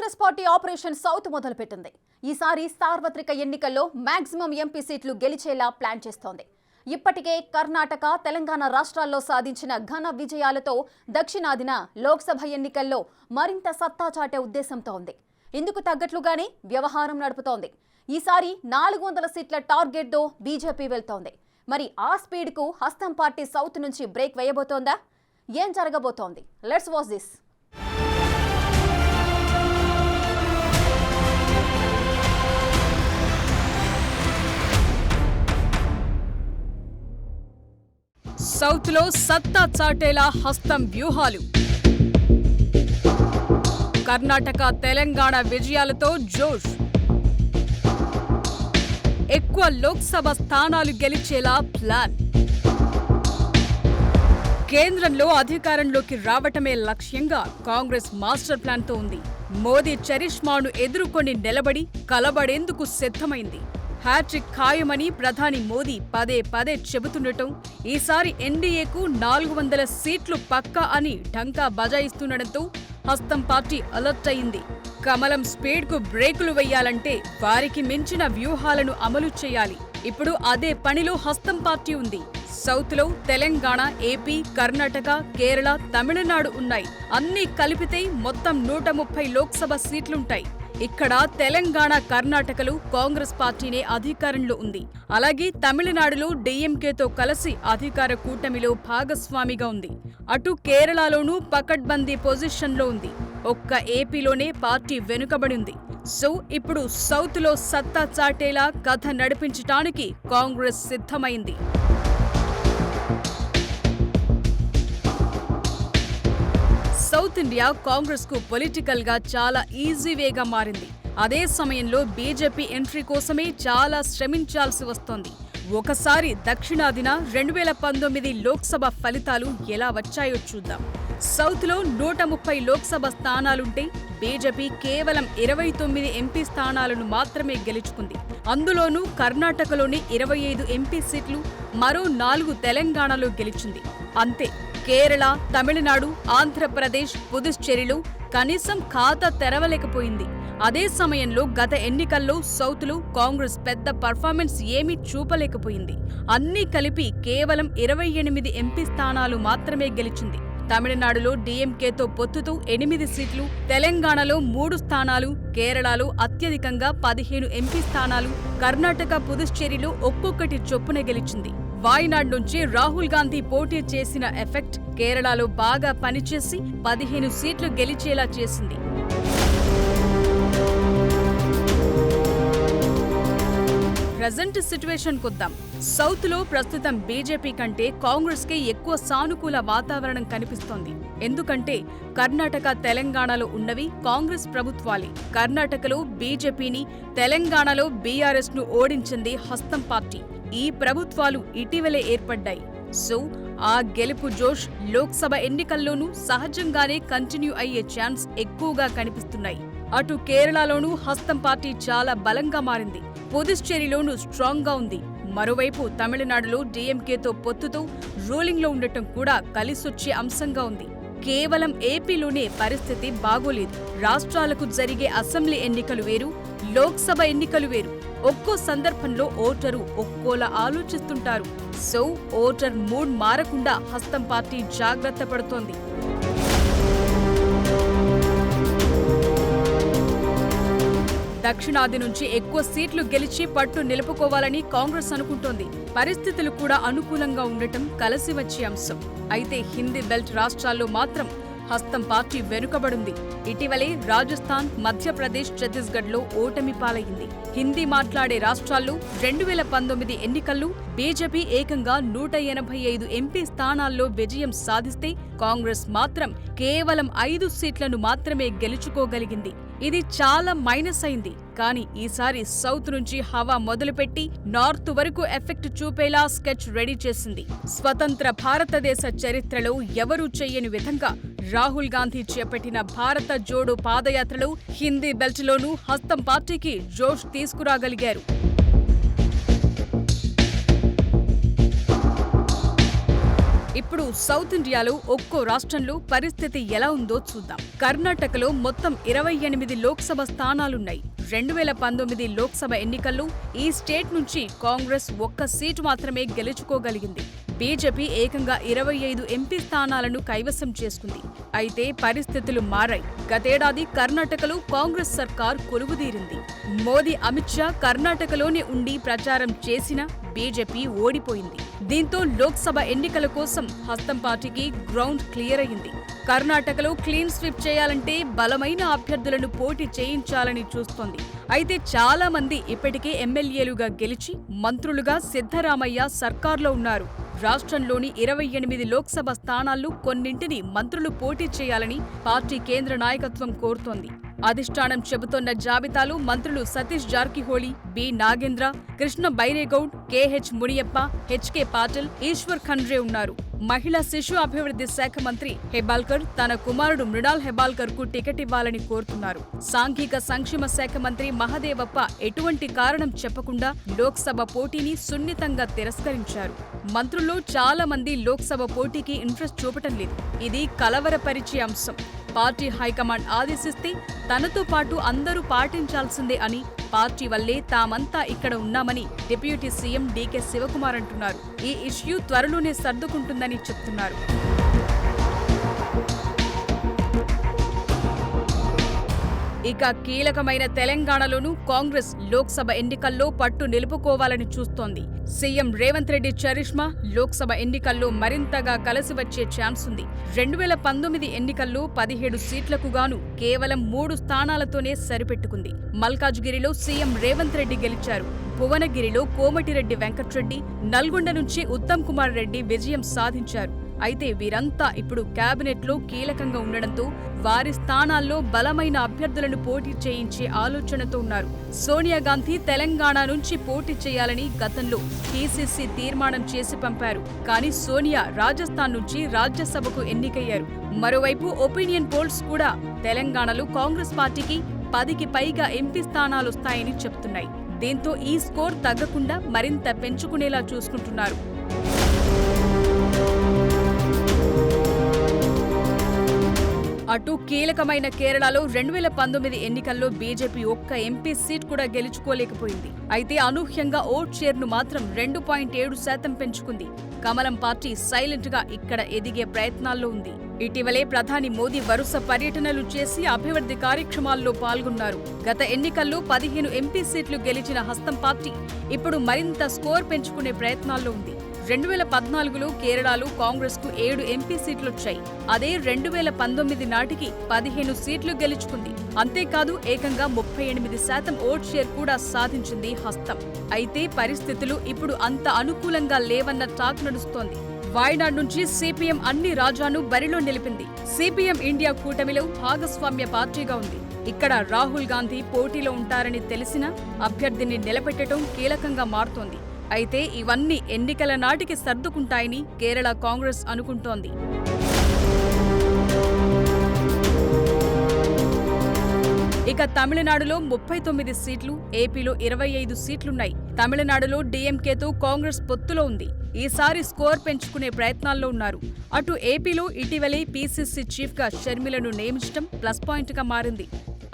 Congress party operation south మొదలుపెట్టింది. ఈసారి సార్వత్రిక ఎన్నికల్లో మాక్సిమం ఎంపీ సీట్లు గెలిచేలా ప్లాన్ చేస్తోంది. ఇప్పటికే కర్ణాటక, తెలంగాణ రాష్ట్రాల్లో సాధించిన ఘన విజయాలతో దక్షిణాదిన లోక్సభ ఎన్నికల్లో మరింత సత్తా చాటే ఉద్దేశంతో ఉంది. ఇందుకు తగ్గట్లుగానే వ్యవహారం నడుపుతోంది. ఈసారి 400 సీట్ల టార్గెట్తో బీజేపీ వెళ్తోంది. మరి ఆ స్పీడ్కు హస్తం పార్టీ సౌత్ నుంచి బ్రేక్ వేయబోతోందా? ఏం జరగబోతోంది? Let's watch this. సౌత్ లో సత్తా చాటేలా హస్తం వ్యూహాలు. కర్ణాటక, తెలంగాణ విజయాలతో జోష్. ఎక్కువ లోక్సభ స్థానాలు గెలిచేలా ప్లాన్. కేంద్రంలో అధికారంలోకి రావటమే లక్ష్యంగా కాంగ్రెస్ మాస్టర్ ప్లాన్తో ఉంది. మోదీ చరిష్మాను ఎదుర్కొని నిలబడి కలబడేందుకు సిద్ధమైంది. హ్యాట్రిక్ ఖాయమని ప్రధాని మోదీ పదే పదే చెబుతుండటం, ఈసారి ఎన్డీఏకు 400 సీట్లు పక్కా అని ఢంకా బజాయిస్తుండటంతో హస్తం పార్టీ అలర్ట్ అయింది. కమలం స్పీడ్కు బ్రేకులు వెయ్యాలంటే వారికి మించిన వ్యూహాలను అమలు చేయాలి. ఇప్పుడు అదే పనిలో హస్తం పార్టీ ఉంది. సౌత్లో తెలంగాణ, ఏపీ, కర్ణాటక, కేరళ, తమిళనాడు ఉన్నాయి. అన్నీ కలిపితే మొత్తం 130 లోక్సభ సీట్లుంటాయి. ఇక్కడ తెలంగాణ, కర్ణాటకలో కాంగ్రెస్ పార్టీనే అధికారంలో ఉంది. అలాగే తమిళనాడులో డీఎంకేతో కలిసి అధికార కూటమిలో భాగస్వామిగా ఉంది. అటు కేరళలోనూ పకడ్బందీ పొజిషన్లో ఉంది. ఒక్క ఏపీలోనే పార్టీ వెనుకబడి ఉంది. సో ఇప్పుడు సౌత్లో సత్తా చాటేలా కథ నడిపించటానికి కాంగ్రెస్ సిద్ధమైంది. సౌత్ ఇండియా కాంగ్రెస్ కు పొలిటికల్ గా చాలా ఈజీ వేగా మారింది. అదే సమయంలో బీజేపీ ఎంట్రీ కోసమే చాలా శ్రమించాల్సి వస్తోంది. ఒకసారి దక్షిణాదిన 2019 లోక్సభ ఫలితాలు ఎలా వచ్చాయో చూద్దాం. సౌత్ లో 130 లోక్సభ స్థానాలుంటే బీజేపీ కేవలం 29 ఎంపీ స్థానాలను మాత్రమే గెలుచుకుంది. అందులోనూ కర్ణాటకలోని 25 ఎంపీ సీట్లు, మరో 4 తెలంగాణలో గెలిచింది. అంతే. కేరళ, తమిళనాడు, ఆంధ్రప్రదేశ్, పుదుచ్చేరిలో కనీసం ఖాతా తెరవలేకపోయింది. అదే సమయంలో గత ఎన్నికల్లో సౌత్లో కాంగ్రెస్ పెద్ద పర్ఫార్మెన్స్ ఏమీ చూపలేకపోయింది. అన్నీ కలిపి కేవలం 28 ఎంపీ స్థానాలు మాత్రమే గెలిచింది. తమిళనాడులో డీఎంకేతో పొత్తుతో 8 సీట్లు, తెలంగాణలో 3 స్థానాలు, కేరళలో అత్యధికంగా 15 ఎంపీ స్థానాలు, కర్ణాటక, పుదుచ్చేరిలో ఒక్కొక్కటి చొప్పున గెలిచింది. వాయనాడ్ నుంచి రాహుల్ గాంధీ పోటీ చేసిన ఎఫెక్ట్ కేరళలో బాగా పనిచేసి 15 సీట్లు గెలిచేలా చేసింది. Present situation కొద్దాం. సౌత్ లో ప్రస్తుతం బీజేపీ కంటే కాంగ్రెస్ కే ఎక్కువ సానుకూల వాతావరణం కనిపిస్తోంది. ఎందుకంటే కర్ణాటక, తెలంగాణలో ఉన్నవి కాంగ్రెస్ ప్రభుత్వాలే. కర్ణాటకలో బీజేపీని, తెలంగాణలో బీఆర్ఎస్ ను ఓడించింది హస్తం పార్టీ. ఈ ప్రభుత్వాలు ఇటీవలే ఏర్పడ్డాయి. సో ఆ గెలుపు జోష్ లోక్సభ ఎన్నికల్లోనూ సహజంగానే కంటిన్యూ అయ్యే ఛాన్స్ ఎక్కువగా కనిపిస్తున్నాయి. అటు కేరళలోనూ హస్తం పార్టీ చాలా బలంగా మారింది. పుదుచ్చేరిలోనూ స్ట్రాంగ్ గా ఉంది. మరోవైపు తమిళనాడులో డీఎంకేతో పొత్తుతో రూలింగ్ లో ఉండటం కూడా కలిసొచ్చే అంశంగా ఉంది. కేవలం ఏపీలోనే పరిస్థితి బాగోలేదు. రాష్ట్రాలకు జరిగే అసెంబ్లీ ఎన్నికలు వేరు, లోక్సభ ఎన్నికలు వేరు. ఒక్కో సందర్భంలో ఓటరు ఒక్కోలా ఆలోచిస్తుంటారు. సో ఓటర్ మూడ్ మారకుండా హస్తం పార్టీ జాగ్రత్త పడుతోంది. దక్షిణాది నుంచి ఎక్కువ సీట్లు గెలిచి పట్టు నిలుపుకోవాలని కాంగ్రెస్ అనుకుంటోంది. పరిస్థితులు కూడా అనుకూలంగా ఉండటం కలిసి వచ్చే అంశం. అయితే హిందీ బెల్ట్ రాష్ట్రాల్లో మాత్రం హస్తం పార్టీ వెనుకబడింది. ఇటీవలే రాజస్థాన్, మధ్యప్రదేశ్, ఛత్తీస్గఢ్లో ఓటమి పాలయ్యింది. హిందీ మాట్లాడే రాష్ట్రాల్లో 2019 ఎన్నికల్లో బీజేపీ ఏకంగా 185 ఎంపీ స్థానాల్లో విజయం సాధిస్తే కాంగ్రెస్ మాత్రం కేవలం 5 సీట్లను మాత్రమే గెలుచుకోగలిగింది. ఇది చాలా మైనస్ అయింది. కానీ ఈసారి సౌత్ నుంచి హవా మొదలుపెట్టి నార్త్ వరకు ఎఫెక్ట్ చూపేలా స్కెచ్ రెడీ చేసింది. స్వతంత్ర భారతదేశ చరిత్రలో ఎవరూ చెయ్యని విధంగా రాహుల్ గాంధీ చేపట్టిన భారత జోడో పాదయాత్రలో హిందీ బెల్ట్లోనూ హస్తం పార్టీకి జోష్ తీసుకురాగలిగారు. ఇప్పుడు సౌత్ ఇండియాలో ఒక్కో రాష్ట్రంలో పరిస్థితి ఎలా ఉందో చూద్దాం. కర్ణాటకలో మొత్తం 28 లోక్సభ స్థానాలున్నాయి. 2019 లోక్సభ ఎన్నికల్లో ఈ స్టేట్ నుంచి కాంగ్రెస్ ఒక్క సీటు మాత్రమే గెలుచుకోగలిగింది. బీజేపీ ఏకంగా 25 ఎంపీ స్థానాలను కైవసం చేసుకుంది. అయితే పరిస్థితులు మారాయి. గతేడాది కర్ణాటకలో కాంగ్రెస్ సర్కార్ కొలువుదీరింది. మోదీ, అమిత్ షా కర్ణాటకలోనే ఉండి ప్రచారం చేసినా బీజేపీ ఓడిపోయింది. దీంతో లోక్సభ ఎన్నికల కోసం హస్తం పార్టీకి గ్రౌండ్ క్లియర్ అయింది. కర్ణాటకలో క్లీన్ స్వీప్ చేయాలంటే బలమైన అభ్యర్థులను పోటీ చేయించాలని చూస్తోంది. అయితే చాలా మంది ఇప్పటికే ఎమ్మెల్యేలుగా గెలిచి మంత్రులుగా సిద్ధరామయ్య సర్కార్లో ఉన్నారు. రాష్ట్రంలోని 28 లోక్సభ స్థానాల్లో కొన్నింటిని మంత్రులు పోటీ చేయాలని పార్టీ కేంద్ర నాయకత్వం కోరుతోంది. అధిష్టానం చెబుతోన్న జాబితాలో మంత్రులు Satish Jarkiholi, B Nagendra, Krishna Byregowda, KH Muniyappa, HK Patil, Eshwar Khandre ఉన్నారు. మహిళా శిశు అభివృద్ధి శాఖ మంత్రి హెబాల్కర్ తన కుమారుడు మృణాల్ హెబాల్కర్ కు టికెట్ ఇవ్వాలని కోరుతున్నారు. సాంఘిక సంక్షేమ శాఖ మంత్రి మహదేవప్ప ఎటువంటి కారణం చెప్పకుండా లోక్సభ పోటీని సున్నితంగా తిరస్కరించారు. మంత్రుల్లో చాలా మంది లోక్సభ పోటీకి ఇంట్రెస్ట్ చూపటం లేదు. ఇది కలవరపరిచే అంశం. పార్టీ హైకమాండ్ ఆదేశిస్తే తనతో పాటు అందరూ పాటించాల్సిందే అని, పార్టీ వల్లే తామంతా ఇక్కడ ఉన్నామని డిప్యూటీ సీఎం డీకే శివకుమార్ అంటున్నారు. ఈ ఇష్యూ త్వరలోనే సర్దుకుంటుందని చెప్తున్నారు. ఇక కీలకమైన తెలంగాణలోనూ కాంగ్రెస్ లోక్సభ ఎన్నికల్లో పట్టు నిలుపుకోవాలని చూస్తోంది. సీఎం రేవంత్ రెడ్డి చరిష్మా లోక్సభ ఎన్నికల్లో మరింతగా కలిసి వచ్చే ఛాన్స్ ఉంది. 2019 ఎన్నికల్లో 17 సీట్లకు గాను కేవలం 3 స్థానాలతోనే సరిపెట్టుకుంది. మల్కాజ్గిరిలో సీఎం రేవంత్ రెడ్డి గెలిచారు. భువనగిరిలో కోమటిరెడ్డి వెంకట్రెడ్డి, నల్గొండ నుంచి ఉత్తమ్ కుమార్ రెడ్డి విజయం సాధించారు. అయితే వీరంతా ఇప్పుడు కేబినెట్లో కీలకంగా ఉండడంతో వారి స్థానాల్లో బలమైన అభ్యర్థులను పోటీ చేయించే ఆలోచనతో ఉన్నారు. సోనియా గాంధీ తెలంగాణ నుంచి పోటీ చేయాలని గతంలో పీసీసీ తీర్మానం చేసి పంపారు. కానీ సోనియా రాజస్థాన్ నుంచి రాజ్యసభకు ఎన్నికయ్యారు. మరోవైపు ఒపీనియన్ పోల్స్ కూడా తెలంగాణలో కాంగ్రెస్ పార్టీకి 10కి పైగా ఎంపీ స్థానాలొస్తాయని చెప్తున్నాయి. దీంతో ఈ స్కోర్ తగ్గకుండా మరింత పెంచుకునేలా చూసుకుంటున్నారు. అటు కీలకమైన కేరళలో 2019 ఎన్నికల్లో బీజేపీ ఒక్క ఎంపీ సీట్ కూడా గెలుచుకోలేకపోయింది. అయితే అనూహ్యంగా ఓట్ షేర్ను మాత్రం 2.7% పెంచుకుంది. కమలం పార్టీ సైలెంట్ గా ఇక్కడ ఎదిగే ప్రయత్నాల్లో ఉంది. ఇటీవలే ప్రధాని మోదీ వరుస పర్యటనలు చేసి అభివృద్ధి కార్యక్రమాల్లో పాల్గొన్నారు. గత ఎన్నికల్లో 15 ఎంపీ సీట్లు గెలిచిన హస్తం పార్టీ ఇప్పుడు మరింత స్కోర్ పెంచుకునే ప్రయత్నాల్లో ఉంది. 2014లో కేరళలో కాంగ్రెస్ కు 7 ఎంపీ సీట్లొచ్చాయి. అదే 2019 నాటికి 15 సీట్లు గెలుచుకుంది. అంతేకాదు ఏకంగా 38% ఓట్ షేర్ కూడా సాధించింది హస్తం. అయితే పరిస్థితులు ఇప్పుడు అంత అనుకూలంగా లేవన్న టాక్ నడుస్తోంది. వాయనాడ్ నుంచి సిపిఎం అన్ని రాజాను బరిలో నిలిపింది. సిపిఎం ఇండియా కూటమిలో భాగస్వామ్య పార్టీగా ఉంది. ఇక్కడ రాహుల్ గాంధీ పోటీలో ఉంటారని తెలిసినా అభ్యర్థిని నిలబెట్టడం కీలకంగా మారుతోంది. అయితే ఇవన్నీ ఎన్నికల నాటికి సర్దుకుంటాయని కేరళ కాంగ్రెస్ అనుకుంటోంది. ఇక తమిళనాడులో 39 సీట్లు, ఏపీలో 25 సీట్లున్నాయి. తమిళనాడులో డీఎంకేతో కాంగ్రెస్ పొత్తులో ఉంది. ఈసారి స్కోర్ పెంచుకునే ప్రయత్నాల్లో ఉన్నారు. అటు ఏపీలో ఇటీవలే పీసీసీ చీఫ్గా షర్మిలను నియమించడం ప్లస్ పాయింట్గా మారింది.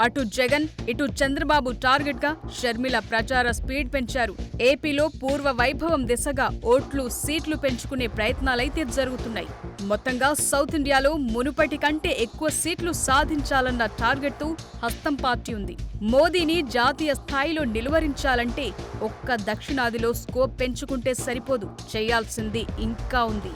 అటు జగన్, ఇటు చంద్రబాబు టార్గెట్గా షర్మిల ప్రచార స్పీడ్ పెంచారు. ఏపీలో పూర్వ వైభవం దిశగా ఓట్లు, సీట్లు పెంచుకునే ప్రయత్నాలైతే జరుగుతున్నాయి. మొత్తంగా సౌత్ ఇండియాలో మునుపటి కంటే ఎక్కువ సీట్లు సాధించాలన్న టార్గెట్తో హస్తం పార్టీ ఉంది. మోదీని జాతీయ స్థాయిలో నిలువరించాలంటే ఒక్క దక్షిణాదిలో స్కోప్ పెంచుకుంటే సరిపోదు, చేయాల్సింది ఇంకా ఉంది.